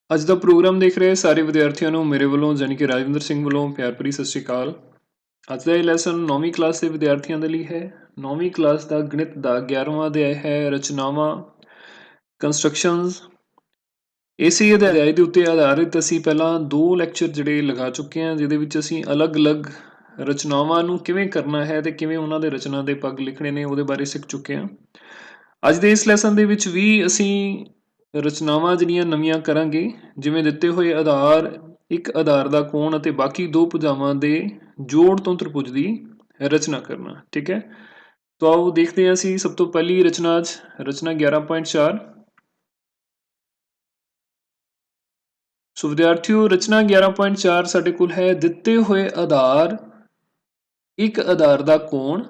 ਅੱਜ ਦਾ ਪ੍ਰੋਗਰਾਮ ਦੇਖ ਰਹੇ ਸਾਰੇ ਵਿਦਿਆਰਥੀਆਂ ਨੂੰ ਮੇਰੇ ਵੱਲੋਂ ਯਾਨੀ ਕਿ ਰਾਜਵਿੰਦਰ ਸਿੰਘ ਵੱਲੋਂ ਪਿਆਰ ਭਰੀ ਸਤਿ ਸ਼੍ਰੀ ਅਕਾਲ। ਅੱਜ ਦਾ ਇਹ ਲੈਸਨ 9ਵੀਂ ਕਲਾਸ ਦੇ ਵਿਦਿਆਰਥੀਆਂ ਦੇ ਲਈ ਹੈ। 9ਵੀਂ ਕਲਾਸ ਦਾ ਗਣਿਤ ਦਾ 11ਵਾਂ ਅਧਿਆਇ ਹੈ ਰਚਨਾਵਾਂ ਕੰਸਟਰਕਸ਼ਨਸ। ਇਸੇ ਅਧਿਆਇ ਦੇ ਉੱਤੇ ਆਧਾਰਿਤ ਅਸੀਂ ਪਹਿਲਾਂ 2 ਲੈਕਚਰ ਜਿਹੜੇ ਲਗਾ ਚੁੱਕੇ ਹਾਂ, ਜਿਹਦੇ ਵਿੱਚ ਅਸੀਂ ਅਲੱਗ-ਅਲੱਗ ਰਚਨਾਵਾਂ ਨੂੰ ਕਿਵੇਂ ਕਰਨਾ ਹੈ ਤੇ ਕਿਵੇਂ ਉਹਨਾਂ ਦੇ ਰਚਨਾ ਦੇ ਪੱਗ ਲਿਖਣੇ ਨੇ ਉਹਦੇ ਬਾਰੇ ਸਿੱਖ ਚੁੱਕੇ ਹਾਂ। ਅੱਜ ਦੇ ਇਸ ਲੈਸਨ ਦੇ ਵਿੱਚ ਵੀ ਅਸੀਂ ਰਚਨਾਵਾਂ ਜਿਹੜੀਆਂ ਨਵੀਆਂ ਕਰਾਂਗੇ, ਜਿਵੇਂ ਦਿੱਤੇ ਹੋਏ ਆਧਾਰ, ਇੱਕ ਆਧਾਰ ਦਾ ਕੋਣ ਅਤੇ ਬਾਕੀ 2 ਭੁਜਾਵਾਂ ਦੇ ਜੋੜ ਤੋਂ ਤ੍ਰਿਭੁਜ ਦੀ ਰਚਨਾ ਕਰਨਾ। ਠੀਕ ਹੈ, ਤਾਂ ਆਓ ਦੇਖਦੇ ਹਾਂ ਅਸੀਂ ਸਭ ਤੋਂ ਪਹਿਲੀ ਰਚਨਾ ਰਚਨਾ 11.4। ਸੋ ਵਿਦਿਆਰਥੀਓ, ਰਚਨਾ 11.4 ਸਾਡੇ ਕੋਲ ਹੈ ਦਿੱਤੇ ਹੋਏ ਆਧਾਰ, ਇੱਕ ਆਧਾਰ ਦਾ ਕੋਣ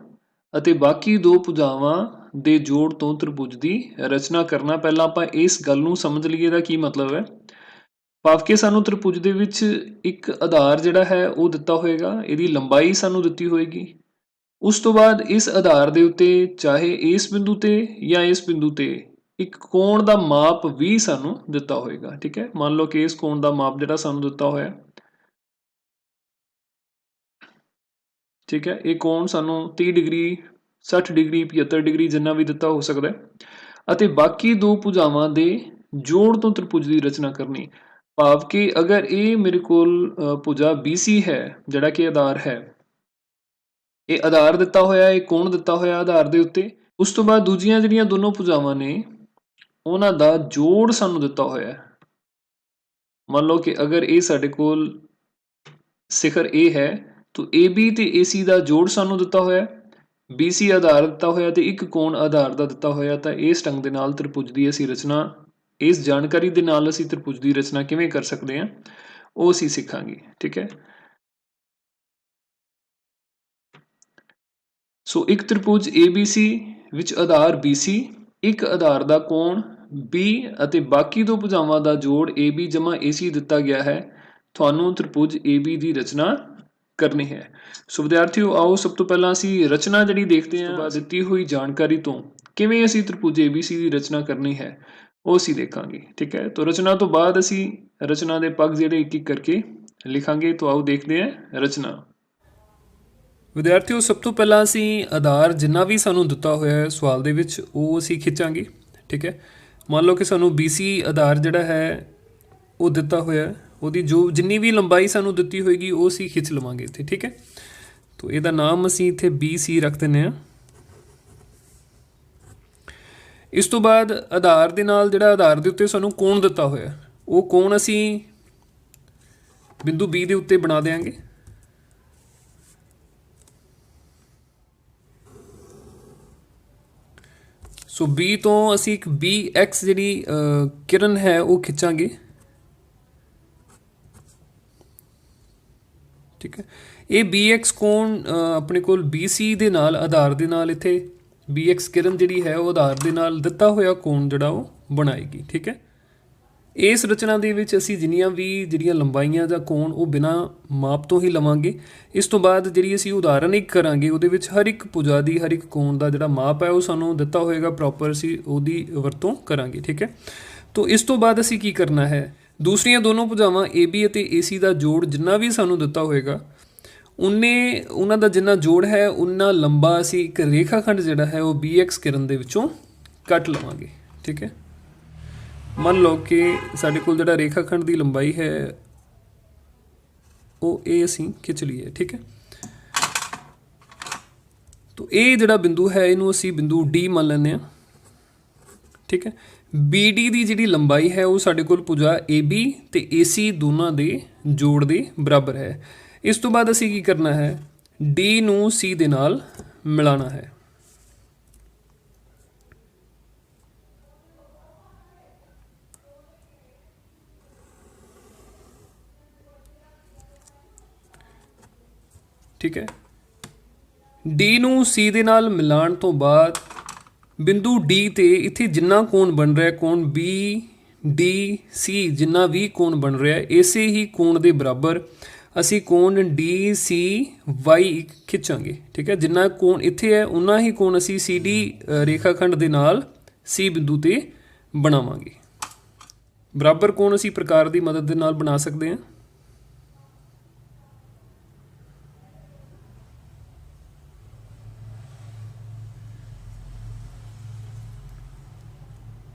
ਅਤੇ ਬਾਕੀ 2 ਭੁਜਾਵਾਂ ਦੇ ਜੋੜ ਤੋਂ ਤ੍ਰਿਭੁਜ ਦੀ ਰਚਨਾ ਕਰਨਾ। ਪਹਿਲਾਂ ਆਪਾਂ ਇਸ ਗੱਲ ਨੂੰ ਸਮਝ ਲਈਏ ਦਾ ਕੀ ਮਤਲਬ ਹੈ। ਭਾਵ ਕਿ ਸਾਨੂੰ ਤ੍ਰਿਭੁਜ ਦੇ ਵਿੱਚ ਇੱਕ ਆਧਾਰ ਜਿਹੜਾ ਹੈ ਉਹ ਦਿੱਤਾ ਹੋਏਗਾ, ਇਹਦੀ ਲੰਬਾਈ ਸਾਨੂੰ ਦਿੱਤੀ ਹੋਏਗੀ। ਉਸ ਤੋਂ ਬਾਅਦ ਇਸ ਆਧਾਰ ਦੇ ਉੱਤੇ ਚਾਹੇ ਇਸ ਬਿੰਦੂ ਤੇ ਜਾਂ ਇਸ ਬਿੰਦੂ ਤੇ ਇੱਕ ਕੋਣ ਦਾ ਮਾਪ ਵੀ ਸਾਨੂੰ ਦਿੱਤਾ ਹੋਏਗਾ। ਠੀਕ ਹੈ, ਮੰਨ ਲਓ ਕਿ ਇਸ ਕੋਣ ਦਾ ਮਾਪ ਜਿਹੜਾ ਸਾਨੂੰ ਦਿੱਤਾ ਹੋਇਆ, ਠੀਕ ਹੈ, ਇਹ ਕੋਣ ਸਾਨੂੰ 30 ਡਿਗਰੀ 60 ਡਿਗਰੀ 75 ਡਿਗਰੀ ਜਿੰਨਾ ਵੀ ਦਿੱਤਾ ਹੋ ਸਕਦਾ ਹੈ, ਅਤੇ ਬਾਕੀ 2 ਭੁਜਾਵਾਂ ਦੇ ਜੋੜ ਤੋਂ ਤ੍ਰਿਭੁਜ ਦੀ ਰਚਨਾ ਕਰਨੀ। ਭਾਵ ਕਿ ਅਗਰ ਇਹ ਮੇਰੇ ਕੋਲ ਭੁਜਾ BC ਹੈ, ਜਿਹੜਾ ਕਿ ਆਧਾਰ ਹੈ, ਇਹ ਆਧਾਰ ਦਿੱਤਾ ਹੋਇਆ, ਇਹ ਕੋਣ ਦਿੱਤਾ ਹੋਇਆ ਆਧਾਰ ਦੇ ਉੱਤੇ। ਉਸ ਤੋਂ ਬਾਅਦ ਦੂਜੀਆਂ ਜਿਹੜੀਆਂ ਦੋਨੋਂ ਭੁਜਾਵਾਂ ਨੇ ਉਹਨਾਂ ਦਾ ਜੋੜ ਸਾਨੂੰ ਦਿੱਤਾ ਹੋਇਆ ਹੈ। ਮੰਨ ਲਓ ਕਿ ਅਗਰ ਇਹ ਸਾਡੇ ਕੋਲ ਸਿਖਰ A ਹੈ, ਤਾਂ AB ਤੇ AC ਦਾ ਜੋੜ ਸਾਨੂੰ ਦਿੱਤਾ ਹੋਇਆ, BC ਆਧਾਰ ਦਿੱਤਾ ਹੋਇਆ ਤੇ ਇੱਕ ਕੋਣ ਆਧਾਰ ਦਾ ਦਿੱਤਾ ਹੋਇਆ। ਤਾਂ ਇਸ ਢੰਗ ਦੇ ਨਾਲ ਤ੍ਰਿਭੁਜ ਦੀ ਅਸੀਂ ਰਚਨਾ, ਇਸ ਜਾਣਕਾਰੀ ਦੇ ਨਾਲ ਅਸੀਂ ਤ੍ਰਿਭੁਜ ਦੀ ਰਚਨਾ ਕਿਵੇਂ ਕਰ ਸਕਦੇ ਹਾਂ ਉਹ ਅਸੀਂ ਸਿੱਖਾਂਗੇ। ਠੀਕ ਹੈ, ਸੋ ਇੱਕ ਤ੍ਰਿਭੁਜ ABC ਵਿੱਚ ਆਧਾਰ BC, ਇੱਕ ਆਧਾਰ ਦਾ ਕੋਣ B ਅਤੇ ਬਾਕੀ 2 ਭੁਜਾਵਾਂ ਦਾ ਜੋੜ AB ਜਮਾ AC ਦਿੱਤਾ ਗਿਆ ਹੈ। ਤੁਹਾਨੂੰ ਤ੍ਰਿਭੁਜ AB ਦੀ ਰਚਨਾ ਕਰਨੀ ਹੈ। ਸੋ ਵਿਦਿਆਰਥੀਓ, ਆਓ ਸਭ ਤੋਂ ਪਹਿਲਾਂ ਅਸੀਂ ਰਚਨਾ ਜਿਹੜੀ ਦੇਖਦੇ ਹਾਂ, ਦਿੱਤੀ ਹੋਈ ਜਾਣਕਾਰੀ ਤੋਂ ਕਿਵੇਂ ਅਸੀਂ ਤ੍ਰਿਭੁਜ ABC ਦੀ ਰਚਨਾ ਕਰਨੀ ਹੈ ਉਹ ਅਸੀਂ ਦੇਖਾਂਗੇ। ਠੀਕ ਹੈ, ਤਾਂ ਰਚਨਾ ਤੋਂ ਬਾਅਦ ਅਸੀਂ ਰਚਨਾ ਦੇ ਪੱਗ ਜਿਹੜੇ ਇੱਕ ਇੱਕ ਕਰਕੇ ਲਿਖਾਂਗੇ। ਤਾਂ ਆਓ ਦੇਖਦੇ ਹਾਂ ਰਚਨਾ। ਵਿਦਿਆਰਥੀਓ, ਸਭ ਤੋਂ ਪਹਿਲਾਂ ਅਸੀਂ ਆਧਾਰ ਜਿੰਨਾ ਵੀ ਸਾਨੂੰ ਦਿੱਤਾ ਹੋਇਆ ਹੈ ਸਵਾਲ ਦੇ ਵਿੱਚ ਉਹ ਅਸੀਂ ਖਿੱਚਾਂਗੇ। ਠੀਕ ਹੈ, ਮੰਨ ਲਓ ਕਿ ਸਾਨੂੰ BC ਆਧਾਰ ਜਿਹੜਾ ਹੈ ਉਹ ਦਿੱਤਾ ਹੋਇਆ, ਉਹਦੀ ਜੋ ਜਿੰਨੀ ਵੀ ਲੰਬਾਈ ਸਾਨੂੰ ਦਿੱਤੀ ਹੋਏਗੀ ਉਹ ਅਸੀਂ ਖਿੱਚ ਲਵਾਂਗੇ ਇੱਥੇ। ਠੀਕ ਹੈ, ਤਾਂ ਇਹਦਾ ਨਾਮ ਅਸੀਂ ਇੱਥੇ BC ਰੱਖ ਦਿੰਦੇ ਹਾਂ। ਇਸ ਤੋਂ ਬਾਅਦ ਆਧਾਰ ਦੇ ਨਾਲ ਜਿਹੜਾ ਆਧਾਰ ਦੇ ਉੱਤੇ ਸਾਨੂੰ ਕੋਣ ਦਿੱਤਾ ਹੋਇਆ, ਉਹ ਕੋਣ ਅਸੀਂ ਬਿੰਦੂ B ਦੇ ਉੱਤੇ ਬਣਾ ਦਿਆਂਗੇ। ਸੋ B ਤੋਂ ਅਸੀਂ ਇੱਕ BX ਜਿਹੜੀ ਕਿਰਨ ਹੈ ਉਹ ਖਿੱਚਾਂਗੇ। ਠੀਕ ਹੈ, ਇਹ BX ਕੋਣ ਆਪਣੇ ਕੋਲ BC ਦੇ ਨਾਲ ਆਧਾਰ ਦੇ ਨਾਲ ਇੱਥੇ BX ਕਿਰਨ ਜਿਹੜੀ ਹੈ ਉਹ ਆਧਾਰ ਦੇ ਨਾਲ ਦਿੱਤਾ ਹੋਇਆ ਕੋਣ ਜਿਹੜਾ ਉਹ ਬਣਾਏਗੀ। ਠੀਕ ਹੈ, ਇਸ ਰਚਨਾ ਦੇ ਵਿੱਚ ਅਸੀਂ ਜਿਹੜੀਆਂ ਲੰਬਾਈਆਂ ਜਾਂ ਕੋਣ ਉਹ ਬਿਨਾਂ ਮਾਪ ਤੋਂ ਹੀ ਲਵਾਂਗੇ। ਇਸ ਤੋਂ ਬਾਅਦ ਜਿਹੜੀ ਅਸੀਂ ਉਦਾਹਰਨ ਇੱਕ ਕਰਾਂਗੇ ਉਹਦੇ ਵਿੱਚ ਹਰ ਇੱਕ ਭੁਜਾ ਦੀ, ਹਰ ਇੱਕ ਕੋਣ ਦਾ ਜਿਹੜਾ ਮਾਪ ਹੈ ਉਹ ਸਾਨੂੰ ਦਿੱਤਾ ਹੋਏਗਾ ਪ੍ਰੋਪਰ, ਅਸੀਂ ਉਹਦੀ ਵਰਤੋਂ ਕਰਾਂਗੇ। ਠੀਕ ਹੈ, ਤਾਂ ਇਸ ਤੋਂ ਬਾਅਦ ਅਸੀਂ ਕੀ ਕਰਨਾ ਹੈ, ਦੂਸਰੀਆਂ ਦੋਨੋਂ ਭੁਜਾਵਾਂ AB ਅਤੇ AC ਦਾ ਜੋੜ ਜਿੰਨਾ ਵੀ ਸਾਨੂੰ ਦਿੱਤਾ ਹੋਏਗਾ ਉਹਨਾਂ ਦਾ ਜਿੰਨਾ ਜੋੜ ਹੈ ਉਨਾ ਲੰਬਾ ਅਸੀਂ ਇੱਕ ਰੇਖਾ ਖੰਡ ਜਿਹੜਾ ਹੈ ਉਹ BX ਕਿਰਨ ਦੇ ਵਿੱਚੋਂ ਕੱਟ ਲਵਾਂਗੇ। ਠੀਕ ਹੈ, ਮੰਨ ਲਓ ਕਿ ਸਾਡੇ ਕੋਲ ਜਿਹੜਾ ਰੇਖਾ ਖੰਡ ਦੀ ਲੰਬਾਈ ਹੈ ਉਹ ਇਹ ਅਸੀਂ ਖਿੱਚ ਲਈਏ। ਠੀਕ ਹੈ, ਤਾਂ ਇਹ ਜਿਹੜਾ ਬਿੰਦੂ ਹੈ ਇਹਨੂੰ ਅਸੀਂ ਬਿੰਦੂ D ਮੰਨ ਲੈਂਦੇ ਹਾਂ। ਠੀਕ ਹੈ, BD ਦੀ ਜਿਹੜੀ ਲੰਬਾਈ ਹੈ ਉਹ ਸਾਡੇ ਕੋਲ ਭੁਜਾ AB ਤੇ AC ਦੋਨਾਂ ਦੇ ਜੋੜ ਦੇ ਬਰਾਬਰ ਹੈ। ਇਸ ਤੋਂ ਬਾਅਦ ਅਸੀਂ ਕੀ ਕਰਨਾ ਹੈ, D ਨੂੰ C ਦੇ ਨਾਲ ਮਿਲਾਉਣਾ ਹੈ। ਠੀਕ ਹੈ, D ਨੂੰ C ਦੇ ਨਾਲ ਮਿਲਾਉਣ ਤੋਂ ਬਾਅਦ ਬਿੰਦੂ D ਤੇ ਇੱਥੇ ਜਿੰਨਾ ਕੋਣ ਬਣ ਰਿਹਾ, ਕੋਣ BDC ਜਿੰਨਾ ਵੀ ਕੋਣ ਬਣ ਰਿਹਾ, ਇਸੇ ਹੀ ਕੋਣ ਦੇ ਬਰਾਬਰ ਅਸੀਂ ਕੋਣ DCY ਖਿੱਚਾਂਗੇ। ਠੀਕ ਹੈ, ਜਿੰਨਾ ਕੋਣ ਇੱਥੇ ਹੈ ਉਨਾ ਹੀ ਕੋਣ ਅਸੀਂ CD ਰੇਖਾ ਖੰਡ ਦੇ ਨਾਲ C ਬਿੰਦੂ ਤੇ ਬਣਾਵਾਂਗੇ। ਬਰਾਬਰ ਕੋਣ ਅਸੀਂ ਪ੍ਰਕਾਰ ਦੀ ਮਦਦ ਦੇ ਨਾਲ ਬਣਾ ਸਕਦੇ ਹਾਂ।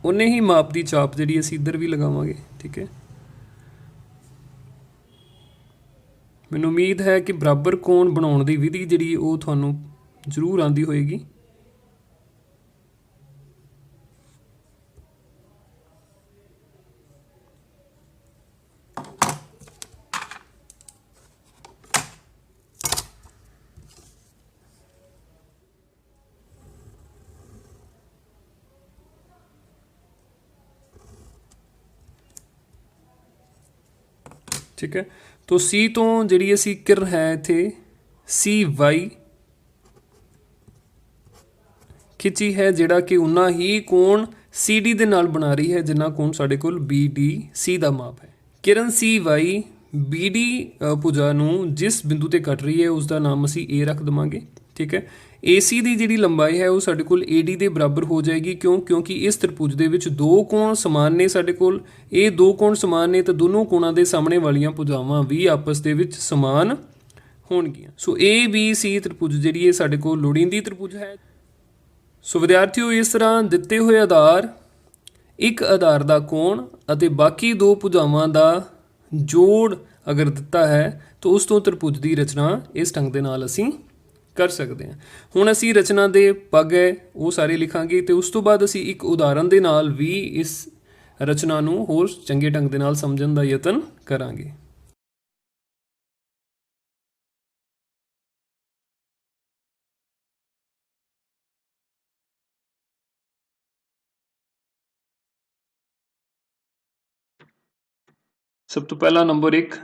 ਉਨੇ ਹੀ ਮਾਪ ਦੀ ਚਾਪ ਜਿਹੜੀ ਅਸੀਂ ਇੱਧਰ ਵੀ ਲਗਾਵਾਂਗੇ। ਠੀਕ ਹੈ, ਮੈਨੂੰ ਉਮੀਦ ਹੈ ਕਿ ਬਰਾਬਰ ਕੋਣ ਬਣਾਉਣ ਦੀ ਵਿਧੀ ਜਿਹੜੀ ਉਹ ਤੁਹਾਨੂੰ ਜ਼ਰੂਰ ਆਉਂਦੀ ਹੋਏਗੀ। ठीक है, तो C तो जी असी किरण है इत्थे CY खिंची है जिहड़ा कि उन्ना ही कोण CD दे नाल बना रही है जिन्ना कोण साडे कोल BDC दा माप है। किरण CY BD भुजा नूं जिस बिंदु ते कट रही है उसका नाम असी A रख देवांगे। ठीक है, AC ਦੀ ਜਿਹੜੀ ਲੰਬਾਈ ਹੈ ਉਹ ਸਾਡੇ ਕੋਲ AD ਦੇ ਬਰਾਬਰ ਹੋ ਜਾਏਗੀ। ਕਿਉਂ? ਕਿਉਂਕਿ ਇਸ ਤ੍ਰਿਭੁਜ ਦੇ ਵਿੱਚ ਦੋ ਕੋਣ ਸਮਾਨ ਨੇ ਸਾਡੇ ਕੋਲ। ਇਹ ਦੋ ਕੋਣ ਸਮਾਨ ਨੇ ਤਾਂ ਦੋਨੋਂ ਕੋਣਾਂ ਦੇ ਸਾਹਮਣੇ ਵਾਲੀਆਂ ਭੁਜਾਵਾਂ ਵੀ ਆਪਸ ਦੇ ਵਿੱਚ ਸਮਾਨ ਹੋਣਗੀਆਂ। ਸੋ ABC ਤ੍ਰਿਭੁਜ ਜਿਹੜੀ ਇਹ ਸਾਡੇ ਕੋਲ ਲੋੜੀਂਦੀ ਤ੍ਰਿਭੁਜ ਹੈ। ਸੋ ਵਿਦਿਆਰਥੀਓ, ਇਸ ਤਰ੍ਹਾਂ ਦਿੱਤੇ ਹੋਏ ਆਧਾਰ, ਇੱਕ ਆਧਾਰ ਦਾ ਕੋਣ ਅਤੇ ਬਾਕੀ ਦੋ ਭੁਜਾਵਾਂ ਦਾ ਜੋੜ ਅਗਰ ਦਿੱਤਾ ਹੈ ਤਾਂ ਉਸ ਤੋਂ ਤ੍ਰਿਭੁਜ ਦੀ ਰਚਨਾ ਇਸ ਢੰਗ ਦੇ ਨਾਲ ਅਸੀਂ कर सकते हैं। हुण असी रचना दे पग है वो सारे लिखांगे तो उस तो बाद असी एक उदाहरण दे नाल भी इस रचना नूं होर चंगे ढंग दे नाल समझण दा यतन करांगे। सब तो पहला नंबर 1,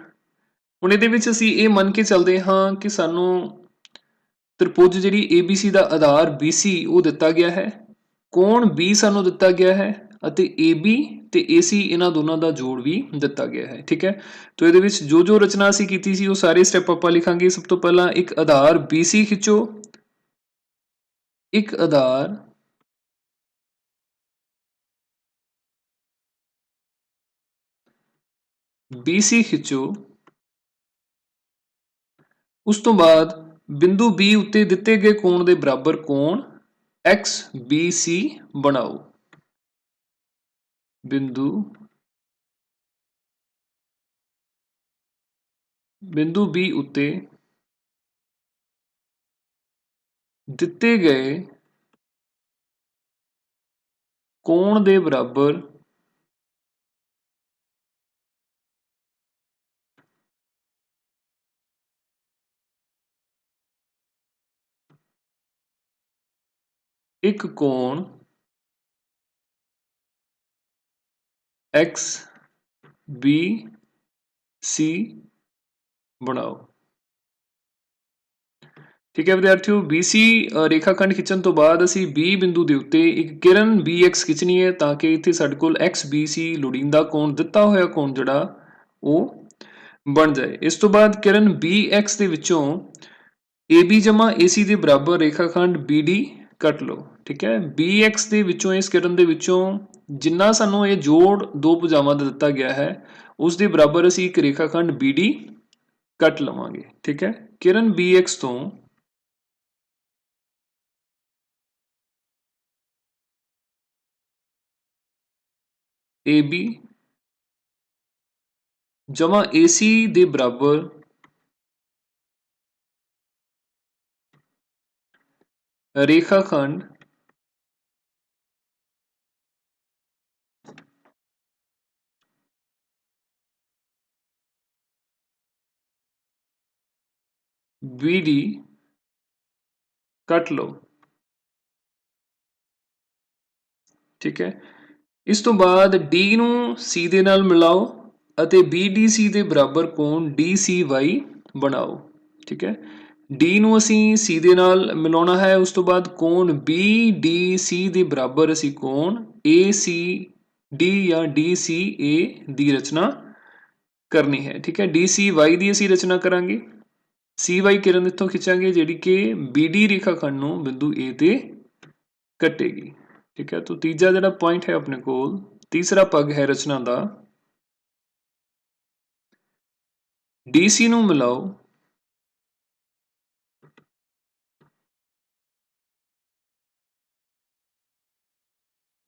हुण इहदे विच असी ये मन के चलते हाँ कि सानूं त्रिभुज जी ABC का आधार BC वो दिता गया है, कोण B सानू दिता गया है ਅਤੇ AB ਤੇ AC ਇਹਨਾਂ ਦੋਨਾਂ ਦਾ ਜੋੜ ਵੀ ਦਿੱਤਾ ਗਿਆ ਹੈ। ठीक है, तो ਇਹਦੇ ਵਿੱਚ ਜੋ ਰਚਨਾ ਅਸੀਂ ਕੀਤੀ ਸੀ ਉਹ ਸਾਰੇ ਸਟੈਪ ਆਪਾਂ ਲਿਖਾਂਗੇ। ਸਭ ਤੋਂ ਪਹਿਲਾਂ ਇੱਕ ਆਧਾਰ BC ਖਿੱਚੋ, ਇੱਕ ਆਧਾਰ BC ਖਿੱਚੋ। ਉਸ ਤੋਂ ਬਾਅਦ बिंदु B उत्ते दिते गए कोण दे बराबर कोण XBC बनाओ। बिंदु B उत्ते दिते गए कोण दे बराबर एक कोण XBC बनाओ। ठीक है विद्यार्थियों, BC रेखाखंड खिंचण तो बाद असी B बिंदु के उत्ते एक किरण BX खिंचनी है ताकि इत्थे साडे कोल XBC लोड़ींदा कोण दिता होया कोण जिहड़ा वो बन जाए। इस तो बाद किरण BX दे विचों AB जमा AC दे बराबर रेखाखंड BD कट लो। ठीक है, BX ਦੇ ਵਿੱਚੋਂ ਇਸ ਕਿਰਨ ਦੇ ਵਿੱਚੋਂ ਜਿੰਨਾ ਸਾਨੂੰ ਇਹ ਜੋੜ ਦੋ ਭੁਜਾਵਾਂ ਦਾ ਦਿੱਤਾ ਗਿਆ ਹੈ ਉਸ ਦੇ ਬਰਾਬਰ ਅਸੀਂ ਇੱਕ ਰੇਖਾਖੰਡ BD ਕੱਟ ਲਵਾਂਗੇ। ਠੀਕ ਹੈ, ਕਿਰਨ BX ਤੋਂ AB जमा AC ਦੇ ਬਰਾਬਰ रेखाखंड BD कट लो। ठीक है, इस तो बाद D ਨੂੰ C ਦੇ ਨਾਲ ਮਿਲਾਓ ਅਤੇ BDC ਦੇ ਬਰਾਬਰ ਕੋਣ DCY ਬਣਾਓ। ठीक है, D ਨੂੰ ਅਸੀਂ C ਦੇ ਨਾਲ ਮਿਲਾਉਣਾ ਹੈ। ਉਸ ਤੋਂ ਬਾਅਦ ਕੋਣ BDC ਦੇ ਬਰਾਬਰ ਅਸੀਂ ਕੋਣ ACD ਜਾਂ DCA ਦੀ ਰਚਨਾ ਕਰਨੀ ਹੈ। ठीक है, DCY ਦੀ ਅਸੀਂ ਰਚਨਾ ਕਰਾਂਗੇ। CY किरण इत्थों खिंचांगे जिहड़ी कि BD रेखाखंड नूं बिंदु A ते कटेगी। ठीक है, तो तीजा जिहड़ा पॉइंट है अपने कोल तीसरा पग है रचना दा DC ਨੂੰ ਮਿਲਾਓ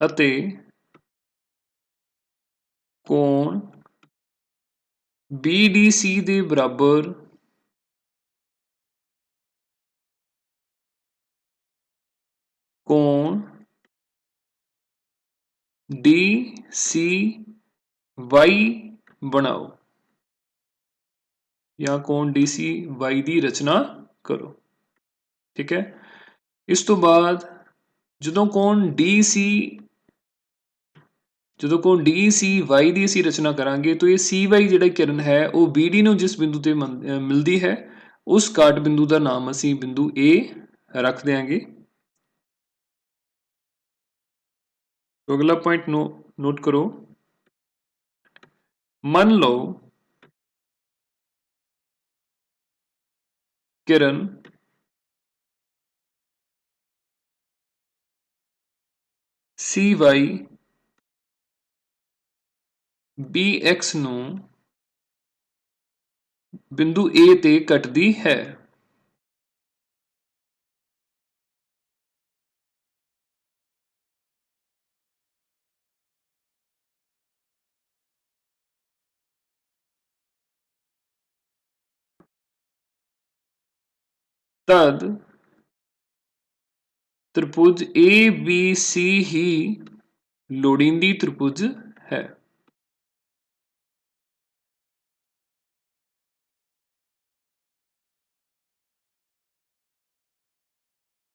ਅਤੇ ਕੋਣ BDC ਦੇ ਬਰਾਬਰ ਕੋਣ DCY ਬਣਾਓ ਜਾਂ ਕੋਣ DCY ਦੀ ਰਚਨਾ ਕਰੋ। ਠੀਕ ਹੈ, ਇਸ ਤੋਂ ਬਾਅਦ ਜਦੋਂ ਕੋਣ DCY ਦੀ ਅਸੀਂ ਰਚਨਾ ਕਰਾਂਗੇ ਤਾਂ ਇਹ CY ਜਿਹੜਾ ਕਿਰਨ ਹੈ ਉਹ BD ਨੂੰ ਜਿਸ ਬਿੰਦੂ ਤੇ ਮਿਲਦੀ ਹੈ ਉਸ ਕਾਟ ਬਿੰਦੂ ਦਾ ਨਾਮ ਅਸੀਂ ਬਿੰਦੂ A ਰੱਖ ਦਿਆਂਗੇ। ਅਗਲਾ ਪੁਆਇੰਟ ਨੋਟ ਕਰੋ, ਮੰਨ ਲਓ ਕਿਰਨ CY BX ਨੂੰ ਬਿੰਦੂ A ਤੇ ਕੱਟਦੀ ਹੈ। ਤਦ ਤ੍ਰਿਭੁਜ ABC ਹੀ ਲੋੜੀਂਦੀ ਤ੍ਰਿਭੁਜ ਹੈ।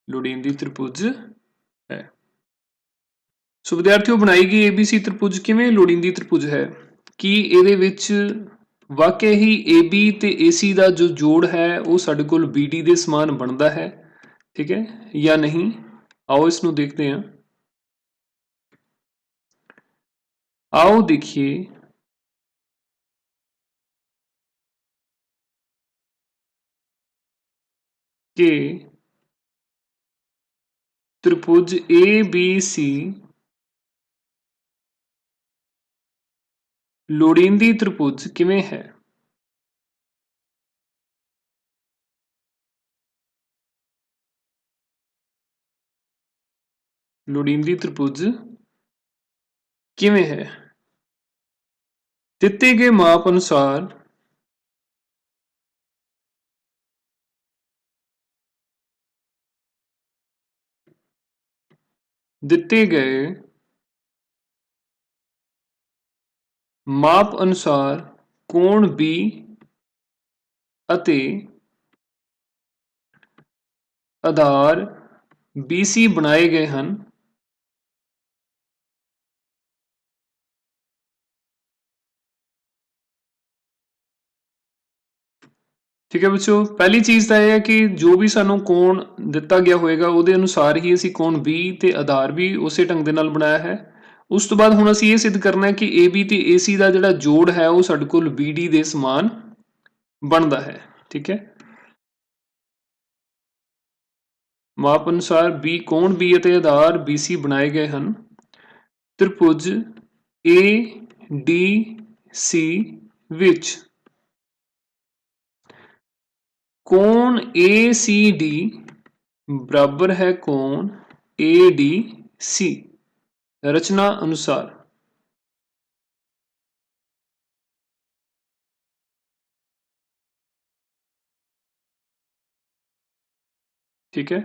ਲੋੜੀਂਦੀ ਤ੍ਰਿਭੁਜ ਹੈ। ਸੋ ਵਿਦਿਆਰਥੀਓ, ਬਣਾਈ ਗਈ ABC ਤ੍ਰਿਭੁਜ ਕਿਵੇਂ ਲੋੜੀਂਦੀ ਤ੍ਰਿਭੁਜ ਹੈ? ਕੀ ਇਹਦੇ ਵਿੱਚ ਵਾਕਿਆ ਹੀ AB ਤੇ AC ਦਾ ਜੋ ਜੋੜ ਹੈ ਉਹ ਸਾਡੇ ਕੋਲ BD ਦੇ ਸਮਾਨ ਬਣਦਾ ਹੈ, ਠੀਕ ਹੈ ਜਾਂ ਨਹੀਂ? ਆਓ ਇਸ ਨੂੰ ਦੇਖਦੇ ਹਾਂ। आओ देखिए कि त्रिभुज ABC लोड़ींदी त्रिभुज किवें है? लोड़ींदी त्रिभुज किवें है? दिते गए माप अनुसार दिते गए माप अनुसार कोण B ਅਤੇ आधार BC बनाए गए हैं। ठीक है बच्चों, पहली चीज़ तो यह है कि जो भी सानू कोण दिता गया होएगा ਉਹਦੇ अनुसार ही ਅਸੀਂ कोण B ਤੇ आधार भी ਉਸੇ ਢੰਗ ਦੇ ਨਾਲ ਬਣਾਇਆ ਹੈ। ਉਸ ਤੋਂ ਬਾਅਦ ਹੁਣ ਅਸੀਂ ਇਹ ਸਿੱਧ ਕਰਨਾ ਹੈ ਕਿ AB ਤੇ AC ਦਾ ਜਿਹੜਾ ਜੋੜ ਹੈ ਉਹ ਸਾਡੇ ਕੋਲ BD ਦੇ ਸਮਾਨ ਬਣਦਾ ਹੈ। ਠੀਕ ਹੈ, ਮਾਪ ਅਨੁਸਾਰ B ਕੋਣ B ਅਤੇ ਆਧਾਰ BC ਬਣਾਏ ਗਏ ਹਨ। ਤ੍ਰਿਭੁਜ ADC ਵਿੱਚ कोण ACD बराबर है कोण ADC रचना अनुसार। ठीक है,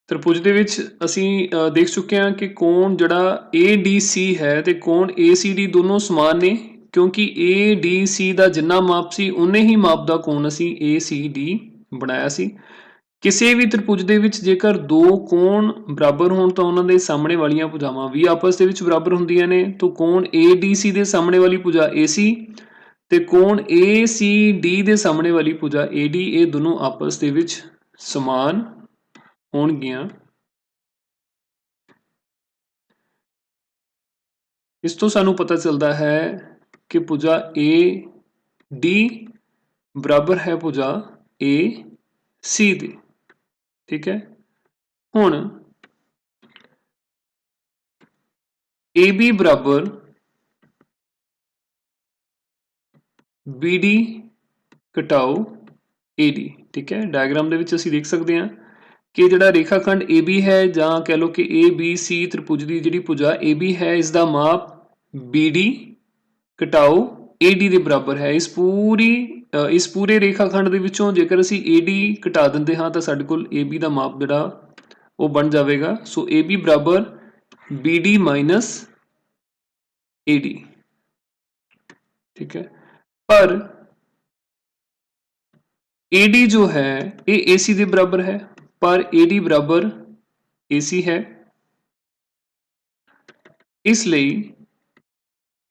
त्रिभुज ਦੇ ਵਿੱਚ ਅਸੀਂ ਦੇਖ ਚੁੱਕੇ ਹਾਂ ਕਿ ਕੋਣ ਜਿਹੜਾ ADC ਹੈ ਤੇ ਕੋਣ ACD ਦੋਨੋਂ ਸਮਾਨ ਨੇ, ਕਿਉਂਕਿ ADC ਦਾ ਜਿੰਨਾ ਮਾਪ ਸੀ ਉਨੇ ਹੀ ਮਾਪ ਦਾ ਕੋਣ ਅਸੀਂ ACD ਬਣਾਇਆ ਸੀ। ਕਿਸੇ ਵੀ ਤ੍ਰਿਭੁਜ ਦੇ ਵਿੱਚ ਜੇਕਰ ਦੋ ਕੋਣ ਬਰਾਬਰ ਹੋਣ ਤਾਂ ਉਹਨਾਂ ਦੇ ਸਾਹਮਣੇ ਵਾਲੀਆਂ ਭੁਜਾਵਾਂ ਵੀ ਆਪਸ ਦੇ ਵਿੱਚ ਬਰਾਬਰ ਹੁੰਦੀਆਂ ਨੇ। ਤਾਂ ਕੋਣ ADC ਦੇ ਸਾਹਮਣੇ ਵਾਲੀ ਭੁਜਾ AC ਤੇ ਕੋਣ ACD ਦੇ ਸਾਹਮਣੇ ਵਾਲੀ ਭੁਜਾ AD, ਇਹ ਦੋਨੋਂ ਆਪਸ ਦੇ ਵਿੱਚ ਸਮਾਨ ਹੋਣਗੀਆਂ। ਇਸ ਤੋਂ ਸਾਨੂੰ ਪਤਾ ਚੱਲਦਾ ਹੈ ਕਿ ਭੁਜਾ AD ਬਰਾਬਰ ਹੈ ਭੁਜਾ AC ਦੇ। ठीक है, ਹੁਣ AB बराबर BD ਘਟਾਓ AD। ठीक है, डायग्राम ਦੇ ਵਿੱਚ ਅਸੀਂ ਦੇਖ ਸਕਦੇ ਹਾਂ कि ਜਿਹੜਾ ਰੇਖਾਖੰਡ AB ਹੈ ਜਾਂ ਕਹਿ ਲਓ कि ABC ਤ੍ਰਿਭੁਜ ਦੀ ਜਿਹੜੀ ਭੁਜਾ AB ਹੈ ਇਸ ਦਾ ਮਾਪ BD ਘਟਾਓ AD ਦੇ ਬਰਾਬਰ ਹੈ। ਇਸ ਪੂਰੇ ਰੇਖਾਖੰਡ ਦੇ ਵਿੱਚੋਂ ਜੇਕਰ ਅਸੀਂ AD ਘਟਾ ਦਿੰਦੇ ਹਾਂ ਤਾਂ ਸਾਡੇ ਕੋਲ AB ਦਾ ਮਾਪ ਜਿਹੜਾ ਉਹ ਬਣ ਜਾਵੇਗਾ। ਸੋ AB ਬਰਾਬਰ BD ਮਾਈਨਸ AD। ठीक है, पर AD जो है ये AC के बराबर है, पर AD बराबर AC है, इसलिए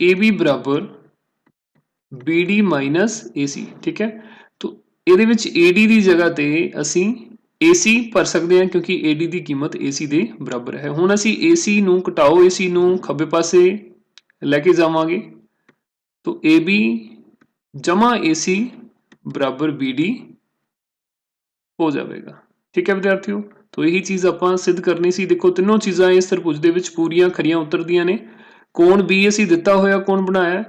AB बराबर BD माइनस AC। ठीक है, तो ਇਹਦੇ ਵਿੱਚ AD ਦੀ ਜਗ੍ਹਾ ਤੇ ਅਸੀਂ AC ਭਰ ਸਕਦੇ ਹਾਂ ਕਿਉਂਕਿ AD ਦੀ ਕੀਮਤ AC ਦੇ ਬਰਾਬਰ ਹੈ। ਹੁਣ ਅਸੀਂ AC ਨੂੰ ਘਟਾਓ AC ਨੂੰ ਖੱਬੇ ਪਾਸੇ ਲੈ ਕੇ ਜਾਵਾਂਗੇ तो AB जमा AC बराबर BD हो जाएगा। ठीक है विद्यार्थियों, तो यही चीज़ ਆਪਾਂ सिद्ध करनी सी। देखो तीनों चीज़ां इस त्रिभुज ਦੇ ਵਿੱਚ ਪੂਰੀਆਂ ਖਰੀਆਂ ਉਤਰਦੀਆਂ ਨੇ। ਕੋਣ B ਅਸੀਂ ਦਿੱਤਾ ਹੋਇਆ ਕੋਣ ਬਣਾਇਆ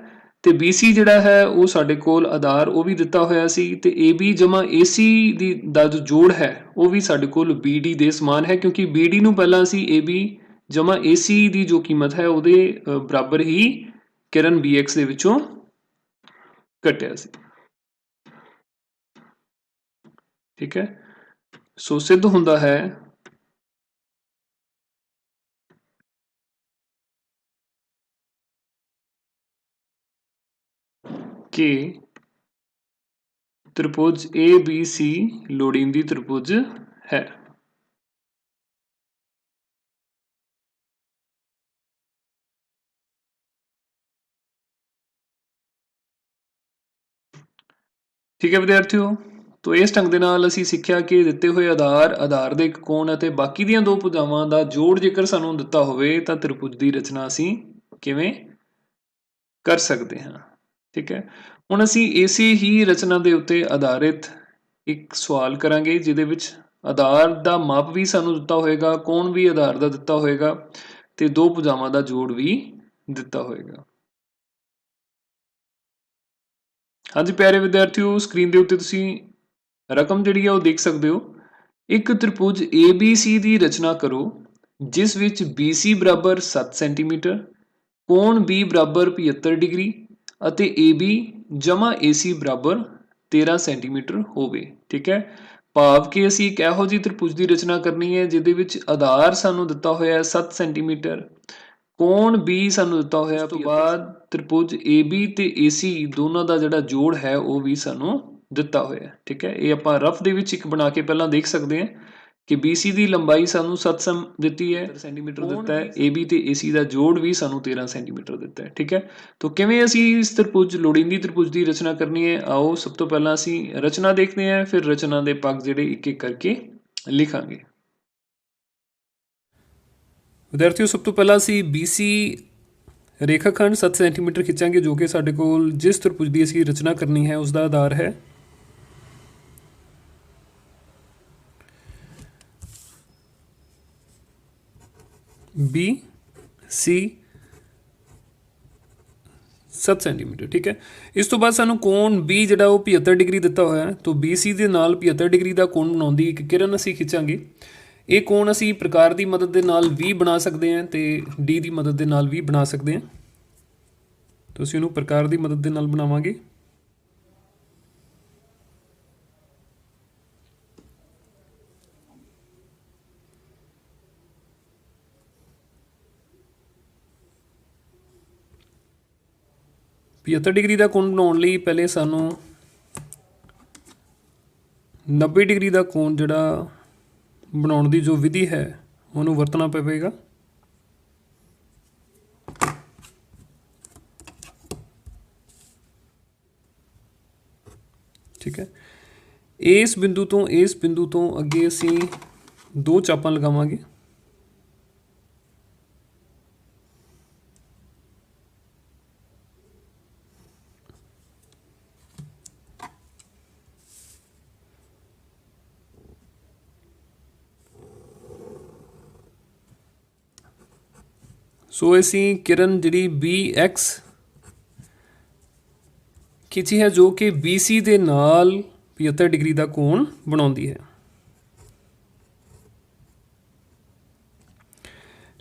ਤੇ BC ਜਿਹੜਾ ਹੈ ਉਹ ਸਾਡੇ ਕੋਲ ਆਧਾਰ ਉਹ ਵੀ ਦਿੱਤਾ ਹੋਇਆ ਸੀ ਤੇ AB ਜਮਾ AC ਦਾ ਜੋ ਜੋੜ ਹੈ ਉਹ ਵੀ ਸਾਡੇ ਕੋਲ BD ਦੇ ਸਮਾਨ ਹੈ ਕਿਉਂਕਿ BD ਨੂੰ ਪਹਿਲਾਂ ਅਸੀਂ AB ਜਮਾ AC ਦੀ ਜੋ ਕੀਮਤ ਹੈ ਉਹਦੇ ਬਰਾਬਰ ਹੀ किरण BX ਦੇ ਵਿੱਚੋਂ ਕੱਟਿਆ ਸੀ। ठीक है, सो सिद्ध ਹੁੰਦਾ है कि त्रिभुज ABC लोड़ींदी त्रिभुज है। ठीक है विद्यार्थियों, तो इस ढंग ਦੇ ਨਾਲ ਅਸੀਂ ਸਿੱਖਿਆ ਕਿ ਦਿੱਤੇ ਹੋਏ ਆਧਾਰ ਦੇ ਇੱਕ ਕੋਣ ਅਤੇ ਬਾਕੀ ਦੀਆਂ ਦੋ ਭੁਜਾਵਾਂ ਦਾ ਜੋੜ ਜੇਕਰ ਸਾਨੂੰ ਦਿੱਤਾ ਹੋਵੇ ਤਾਂ ਤ੍ਰਿਭੁਜ ਦੀ ਰਚਨਾ ਅਸੀਂ ਕਿਵੇਂ ਕਰ ਸਕਦੇ ਹਾਂ। ਠੀਕ ਹੈ, ਹੁਣ ਅਸੀਂ ਇਸੇ ਹੀ ਰਚਨਾ ਦੇ ਉੱਤੇ ਆਧਾਰਿਤ ਇੱਕ ਸਵਾਲ ਕਰਾਂਗੇ ਜਿਹਦੇ ਵਿੱਚ ਆਧਾਰ ਦਾ ਮਾਪ ਵੀ ਸਾਨੂੰ ਦਿੱਤਾ ਹੋਏਗਾ, ਕੋਣ ਵੀ ਆਧਾਰ ਦਾ ਦਿੱਤਾ ਹੋਏਗਾ ਤੇ ਦੋ ਭੁਜਾਵਾਂ ਦਾ ਜੋੜ ਵੀ ਦਿੱਤਾ ਹੋਏਗਾ। ਹਾਂਜੀ ਪਿਆਰੇ ਵਿਦਿਆਰਥੀਓ, ਸਕਰੀਨ ਦੇ ਉੱਤੇ ਤੁਸੀਂ ਰਕਮ ਜਿਹੜੀ ਹੈ ਉਹ ਦੇਖ ਸਕਦੇ ਹੋ। ਇੱਕ ਤ੍ਰਿਭੁਜ ABC ਦੀ ਰਚਨਾ ਕਰੋ ਜਿਸ ਵਿੱਚ BC ਬਰਾਬਰ 7 ਸੈਂਟੀਮੀਟਰ, ਕੋਣ B ਬਰਾਬਰ 75 ਡਿਗਰੀ ਅਤੇ AB ਜਮਾ AC ਬਰਾਬਰ 13 ਸੈਂਟੀਮੀਟਰ ਹੋਵੇ। ਠੀਕ ਹੈ, ਭਾਵ ਕਿ ਅਸੀਂ ਇੱਕ ਇਹੋ ਜਿਹੀ ਤ੍ਰਿਭੁਜ ਦੀ ਰਚਨਾ ਕਰਨੀ ਹੈ ਜਿਹਦੇ ਵਿੱਚ ਆਧਾਰ ਸਾਨੂੰ ਦਿੱਤਾ ਹੋਇਆ ਹੈ 7 ਸੈਂਟੀਮੀਟਰ, ਕੋਣ B ਸਾਨੂੰ ਦਿੱਤਾ ਹੋਇਆ, ਉਸ ਤੋਂ ਬਾਅਦ ਤ੍ਰਿਭੁਜ AB ਤੇ AC ਦੋਨਾਂ ਦਾ ਜਿਹੜਾ ਜੋੜ ਹੈ ਉਹ ਵੀ ਸਾਨੂੰ ਦਿੱਤਾ ਹੋਇਆ। ਠੀਕ ਹੈ, ਇਹ ਆਪਾਂ ਰਫ ਦੇ ਵਿੱਚ ਇੱਕ ਬਣਾ ਕੇ ਪਹਿਲਾਂ ਦੇਖ ਸਕਦੇ ਹਾਂ ਕਿ BC ਦੀ ਲੰਬਾਈ ਸਾਨੂੰ 7 ਦਿੱਤੀ ਹੈ ਸੈਂਟੀਮੀਟਰ ਦਿੱਤਾ ਹੈ, AB ਤੇ AC ਦਾ ਜੋੜ ਵੀ ਸਾਨੂੰ 13 ਸੈਂਟੀਮੀਟਰ ਦਿੱਤਾ ਹੈ। ਠੀਕ ਹੈ, तो ਕਿਵੇਂ ਅਸੀਂ ਇਸ ਤ੍ਰਿਭੁਜ ਲੋੜੀਂਦੀ ਤ੍ਰਿਭੁਜ ਦੀ ਰਚਨਾ ਕਰਨੀ ਹੈ, ਆਓ ਸਭ ਤੋਂ ਪਹਿਲਾਂ ਅਸੀਂ ਰਚਨਾ ਦੇਖਦੇ ਹਾਂ, ਫਿਰ ਰਚਨਾ ਦੇ ਪੱਖ ਜਿਹੜੇ ਇੱਕ ਇੱਕ ਕਰਕੇ ਲਿਖਾਂਗੇ। ਵਿਦਿਆਰਥੀਓ, ਸਭ ਤੋਂ ਪਹਿਲਾਂ ਅਸੀਂ BC ਰੇਖਾਖੰਡ 7 ਸੈਂਟੀਮੀਟਰ ਖਿੱਚਾਂਗੇ ਜੋ ਕਿ ਸਾਡੇ ਕੋਲ ਜਿਸ ਤ੍ਰਿਭੁਜ ਦੀ ਅਸੀਂ ਰਚਨਾ ਕਰਨੀ ਹੈ ਉਸ ਦਾ ਆਧਾਰ ਹੈ। BC 7 centimetre. ਠੀਕ ਹੈ, ਇਸ ਤੋਂ ਬਾਅਦ ਸਾਨੂੰ ਕੋਣ B ਜਿਹੜਾ ਉਹ 75 ਡਿਗਰੀ ਦਿੱਤਾ ਹੋਇਆ ਹੈ, ਤਾਂ BC ਦੇ ਨਾਲ 75 ਡਿਗਰੀ ਦਾ ਕੋਣ ਬਣਾਉਂਦੀ ਇੱਕ ਕਿਰਨ ਅਸੀਂ ਖਿੱਚਾਂਗੇ। ਇਹ ਕੋਣ ਅਸੀਂ ਪ੍ਰਕਾਰ ਦੀ ਮਦਦ ਦੇ ਨਾਲ ਵੀ ਬਣਾ ਸਕਦੇ ਹਾਂ ਤੇ D ਦੀ ਮਦਦ ਦੇ ਨਾਲ ਵੀ ਬਣਾ ਸਕਦੇ ਹਾਂ। ਤੁਸੀਂ ਇਹਨੂੰ ਪ੍ਰਕਾਰ ਦੀ ਮਦਦ ਦੇ ਨਾਲ ਬਣਾਵਾਂਗੇ। पचहत्तर डिग्री का कोण बनाने ਲਈ पहले ਸਾਨੂੰ 90 डिग्री का कोण ਜਿਹੜਾ ਬਣਾਉਣ ਦੀ ਜੋ ਵਿਧੀ ਹੈ ਉਹਨੂੰ ਵਰਤਣਾ ਪਵੇਗਾ। ठीक है, इस बिंदु तो अगे असी दो चापां लगावांगे। सो असी किरण जी BX ਖਿੱਚੀ ਹੈ ਜੋ ਕਿ BC ਦੇ ਨਾਲ 75 ਡਿਗਰੀ ਦਾ ਕੋਣ ਬਣਾਉਂਦੀ ਹੈ।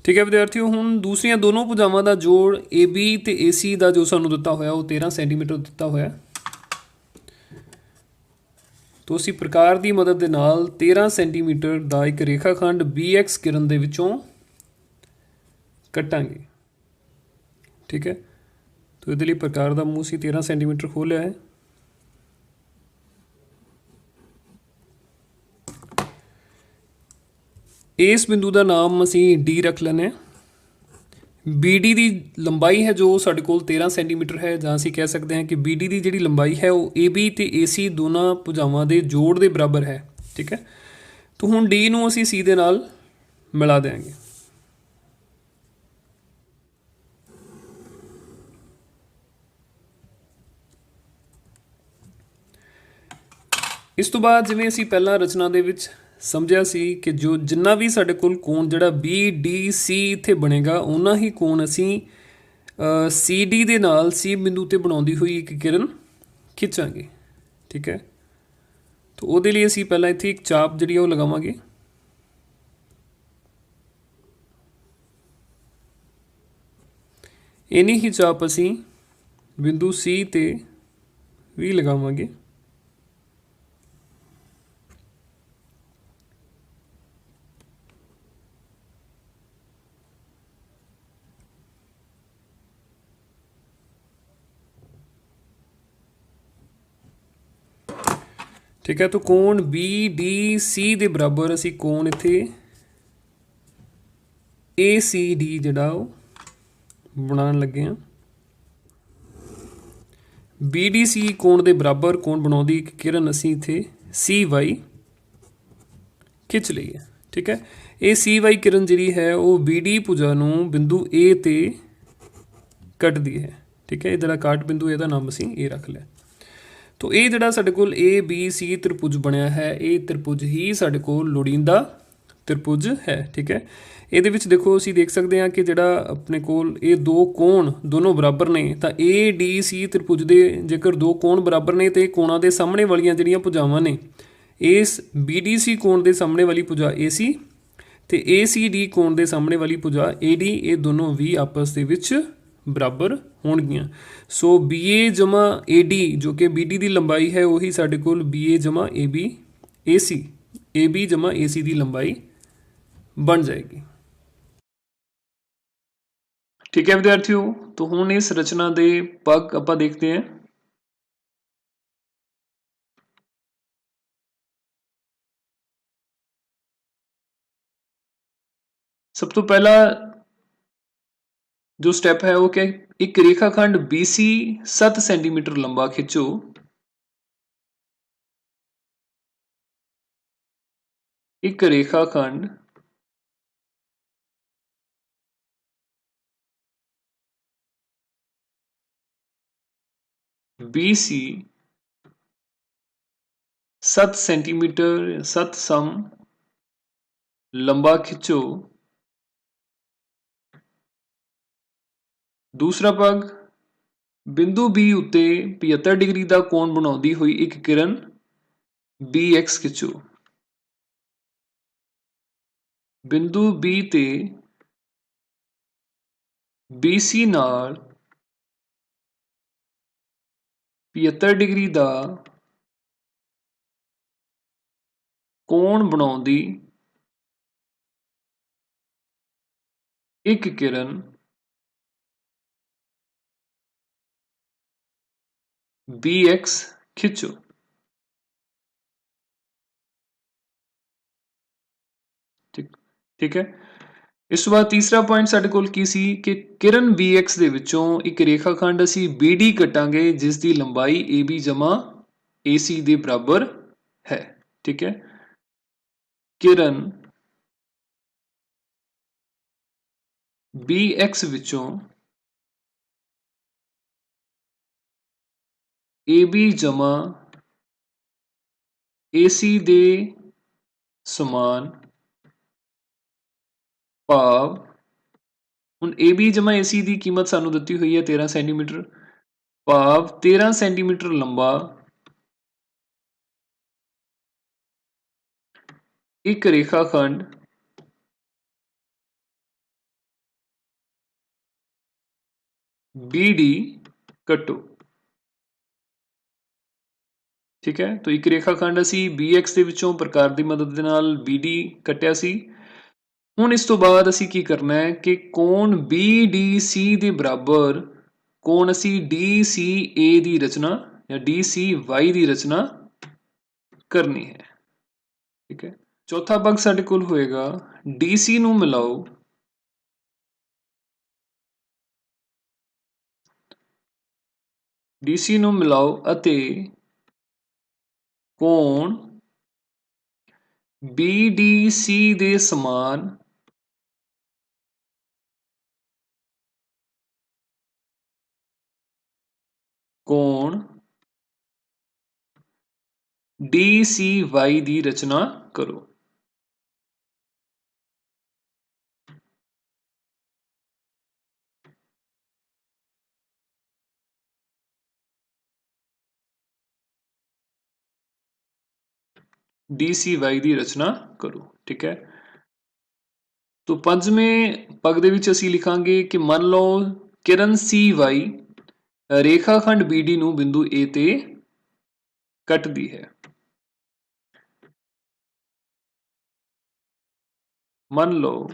ਠੀਕ ਹੈ ਵਿਦਿਆਰਥੀਓ, ਹੁਣ ਦੂਸਰੀਆਂ ਦੋਨੋਂ ਭੁਜਾਵਾਂ ਦਾ ਜੋੜ AB ਤੇ AC ਦਾ ਜੋ ਸਾਨੂੰ ਦਿੱਤਾ ਹੋਇਆ ਉਹ 13 ਸੈਂਟੀਮੀਟਰ ਦਿੱਤਾ ਹੋਇਆ। तो ਅਸੀਂ ਪ੍ਰਕਾਰ ਦੀ ਮਦਦ ਦੇ ਨਾਲ 13 ਸੈਂਟੀਮੀਟਰ ਦਾ ਇੱਕ ਰੇਖਾਖੰਡ BX ਕਿਰਨ ਦੇ ਵਿੱਚੋਂ ਕੱਟਾਂਗੇ। ਠੀਕ ਹੈ, तो ਇਹਦੇ ਲਈ ਪ੍ਰਕਾਰ ਦਾ ਮੂੰਹ ਅਸੀਂ 13 ਸੈਂਟੀਮੀਟਰ ਖੋਲ੍ਹਿਆ ਹੈ। ਇਸ ਬਿੰਦੂ ਦਾ ਨਾਮ ਅਸੀਂ D ਰੱਖ ਲੈਂਦੇ ਹਾਂ। BD ਦੀ ਲੰਬਾਈ ਹੈ ਜੋ ਸਾਡੇ ਕੋਲ 13 ਸੈਂਟੀਮੀਟਰ ਹੈ, ਜਾਂ ਅਸੀਂ ਕਹਿ ਸਕਦੇ ਹਾਂ ਕਿ BD ਦੀ ਜਿਹੜੀ ਲੰਬਾਈ ਹੈ ਉਹ AB ਤੇ AC ਦੋਨਾਂ ਭੁਜਾਵਾਂ ਦੇ ਜੋੜ ਦੇ ਬਰਾਬਰ ਹੈ। ਠੀਕ ਹੈ, ਤਾਂ ਹੁਣ D ਨੂੰ ਅਸੀਂ C ਦੇ ਨਾਲ ਮਿਲਾ ਦਿਆਂਗੇ। ਇਸ ਤੋਂ ਬਾਅਦ ਜਿਵੇਂ ਅਸੀਂ ਪਹਿਲਾਂ ਰਚਨਾ ਦੇ ਵਿੱਚ ਸਮਝਿਆ ਸੀ ਕਿ ਜੋ ਜਿੰਨਾ ਵੀ ਸਾਡੇ ਕੋਲ ਕੋਣ ਜਿਹੜਾ BDC ਇੱਥੇ ਬਣੇਗਾ ਓਨਾ ਹੀ ਕੋਣ ਅਸੀਂ CD ਦੇ ਨਾਲ C ਬਿੰਦੂ ਤੇ ਬਣਾਉਂਦੀ ਹੋਈ ਇੱਕ ਕਿਰਨ ਖਿੱਚਾਂਗੇ। ਠੀਕ ਹੈ, ਤਾਂ ਉਹਦੇ ਲਈ ਅਸੀਂ ਪਹਿਲਾਂ ਇੱਥੇ ਇੱਕ ਚਾਪ ਜਿਹੜੀ ਉਹ ਲਗਾਵਾਂਗੇ। ਇੰਨੀ ਹੀ ਚਾਪ ਅਸੀਂ ਬਿੰਦੂ C ਤੇ ਵੀ ਲਗਾਵਾਂਗੇ। ठीक है, तो कोण BDC ਦੇ ਬਰਾਬਰ ਅਸੀਂ ਕੋਣ ਇੱਥੇ ACD ਜਿਹੜਾ ਉਹ ਬਣਾਉਣ ਲੱਗੇ ਹਾਂ। BDC ਕੋਣ ਦੇ ਬਰਾਬਰ ਕੋਣ ਬਣਾਉਂਦੀ ਇੱਕ ਕਿਰਨ ਅਸੀਂ ਇੱਥੇ CY ਖਿੱਚ ਲਈ ਹੈ। ਠੀਕ ਹੈ, ਇਹ CY ਕਿਰਨ ਜਿਹੜੀ ਹੈ ਉਹ BD ਭੁਜਾ ਨੂੰ ਬਿੰਦੂ A ਤੇ ਕੱਟਦੀ ਹੈ। ਠੀਕ ਹੈ, ਇਹ ਜਿਹੜਾ ਕਾਟ ਬਿੰਦੂ ਇਹਦਾ ਨਾਮ ਅਸੀਂ A ਰੱਖ ਲਿਆ। तो ये जोड़ा साडे कोल ABC त्रिभुज बनया है, ये त्रिभुज ही साडे कोल लोड़ींदा त्रिभुज है। ठीक है, ये देखो असीं देख सकते हैं कि जोड़ा अपने कोल ये दो कोण दोनों बराबर ने, तो ADC त्रिभुज के जेकर दो कोण बराबर ने तो कोणों के सामने वालियां जिहड़ियां भुजावां ने इस BDC कोण के सामने वाली भुजा AC ते ACD कोण के सामने वाली भुजा AD, ये दोनों भी आपस के विच बराबर होणगियां। सो BA जमा AD जो कि BD की लंबाई है वही साडे कोल BA जमा AB AC AB जमा AC की लंबाई बन जाएगी। ठीक है विद्यार्थियों, तो हुण इस रचना के पग आपां देखते हैं। सब तो पहला जो स्टेप है वो क्या, एक रेखाखंड BC 7 सेंटीमीटर लंबा खिंचो। एक रेखाखंड BC 7 सेंटीमीटर 7 सम लंबा खिंचो। दूसरा पग बिंदु B उत्ते 75 डिग्री का कोण बनाउंदी हुई एक किरण BX खिंचो। बिंदु B ते BC नाल 75 डिग्री का कोण बनाउंदी एक किरण BX खिंचो। ठीक है, इस तो बाद तीसरा पॉइंट साडे कोल की सी कि किरण BX दे विचों एक रेखाखंड असी BD कटांगे जिस दी लंबाई AB जमा AC दे बराबर है। ठीक है, किरण BX विचों AB जमा AC दे समान भाव हुण AB जमा AC की कीमत सानू दित्ती हुई है 13 सेंटीमीटर, ਭਾਵ 13 ਸੈਂਟੀਮੀਟਰ ਲੰਬਾ ਇੱਕ ਰੇਖਾਖੰਡ BD ਕੱਟੋ। ਠੀਕ ਹੈ, ਤਾਂ ਇੱਕ ਰੇਖਾਖੰਡ ਅਸੀਂ BX ਦੇ ਵਿੱਚੋਂ ਪ੍ਰਕਾਰ ਦੀ ਮਦਦ ਦੇ ਨਾਲ BD ਕੱਟਿਆ ਸੀ। ਹੁਣ ਇਸ ਤੋਂ ਬਾਅਦ ਅਸੀਂ ਕੀ ਕਰਨਾ ਹੈ ਕਿ ਕੋਣ BDC ਦੇ ਬਰਾਬਰ ਕੋਣ ਅਸੀਂ DCA ਦੀ ਰਚਨਾ ਜਾਂ DCY ਦੀ ਰਚਨਾ ਕਰਨੀ ਹੈ। ਠੀਕ ਹੈ, ਚੌਥਾ ਭਾਗ ਸਾਡੇ ਕੋਲ ਹੋਏਗਾ DC ਨੂੰ ਮਿਲਾਓ ਅਤੇ ਕੋਣ BDC ਦੇ ਸਮਾਨ ਕੋਣ DCY ਦੀ ਰਚਨਾ ਕਰੋ। DCY ਦੀ ਰਚਨਾ ਕਰੋ। ਠੀਕ ਹੈ, तो पंजवें पग ਦੇ ਵਿੱਚ ਅਸੀਂ ਲਿਖਾਂਗੇ ਕਿ ਮੰਨ ਲਓ ਕਿਰਨ CY ਰੇਖਾਖੰਡ BD ਨੂੰ ਬਿੰਦੂ A ਤੇ ਕੱਟਦੀ ਹੈ। ਮੰਨ ਲਓ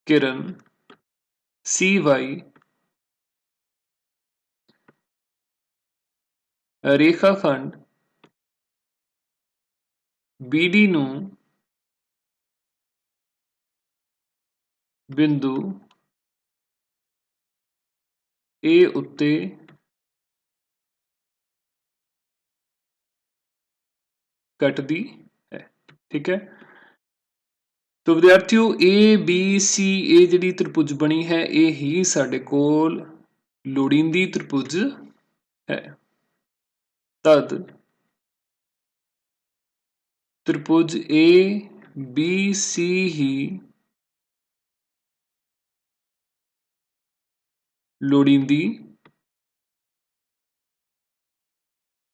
ਕਿਰਨ CY ਰੇਖਾਖੰਡ BD ਨੂੰ ਬਿੰਦੂ A ਉੱਤੇ ਕੱਟਦੀ ਹੈ। ਠੀਕ ਹੈ, तो विद्यार्थियों ABCA ਜਿਹੜੀ ਤ੍ਰਿਭੁਜ ਬਣੀ ਹੈ ਇਹ ਹੀ ਸਾਡੇ ਕੋਲ ਲੋੜੀਂਦੀ ਤ੍ਰਿਭੁਜ ਹੈ। ਤਦ ਤ੍ਰਿਭੁਜ ABC ਹੀ ਲੋੜੀਂਦੀ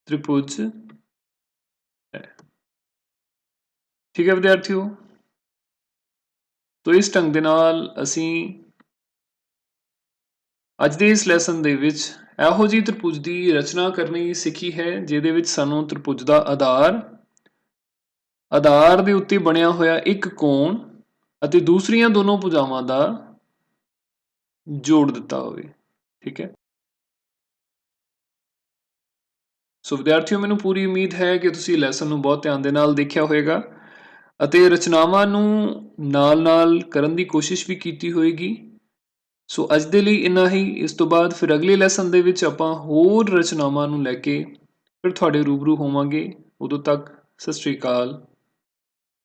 ਤ੍ਰਿਭੁਜ ਹੈ। ਠੀਕ ਹੈ ਵਿਦਿਆਰਥੀਓ, तो इस ढंग ਦੇ ਨਾਲ ਅਸੀਂ ਅੱਜ ਦੇ ਇਸ ਲੈਸਨ ਦੇ ਵਿੱਚ ਇਹੋ ਜਿਹੀ ਤ੍ਰਿਭੁਜ ਦੀ ਰਚਨਾ ਕਰਨੀ ਸਿੱਖੀ ਹੈ ਜਿਹਦੇ ਵਿੱਚ ਸਾਨੂੰ ਤ੍ਰਿਭੁਜ ਦਾ ਆਧਾਰ ਦੇ ਉੱਤੇ ਬਣਿਆ ਹੋਇਆ ਇੱਕ ਕੋਣ ਅਤੇ ਦੂਸਰੀਆਂ ਦੋਨੋਂ ਭੁਜਾਵਾਂ ਦਾ ਜੋੜ ਦਿੱਤਾ ਹੋਵੇ। ਠੀਕ ਹੈ, ਸੋ ਵਿਦਿਆਰਥੀਓ ਮੈਨੂੰ ਪੂਰੀ ਉਮੀਦ ਹੈ ਕਿ ਤੁਸੀਂ ਲੈਸਨ ਨੂੰ ਬਹੁਤ ਧਿਆਨ ਦੇ ਨਾਲ ਦੇਖਿਆ ਹੋਵੇਗਾ ਅਤੇ ਰਚਨਾਵਾਂ ਨੂੰ ਨਾਲ ਕਰਨ ਦੀ ਕੋਸ਼ਿਸ਼ ਵੀ ਕੀਤੀ ਹੋਏਗੀ। ਸੋ ਅੱਜ ਦੇ ਲਈ ਇੰਨਾ ਹੀ। ਇਸ ਤੋਂ ਬਾਅਦ ਫਿਰ ਅਗਲੇ ਲੈਸਨ ਦੇ ਵਿੱਚ ਆਪਾਂ ਹੋਰ ਰਚਨਾਵਾਂ ਨੂੰ ਲੈ ਕੇ ਫਿਰ ਤੁਹਾਡੇ ਰੂਬਰੂ ਹੋਵਾਂਗੇ। ਉਦੋਂ ਤੱਕ ਸਤਿ ਸ਼੍ਰੀ ਅਕਾਲ।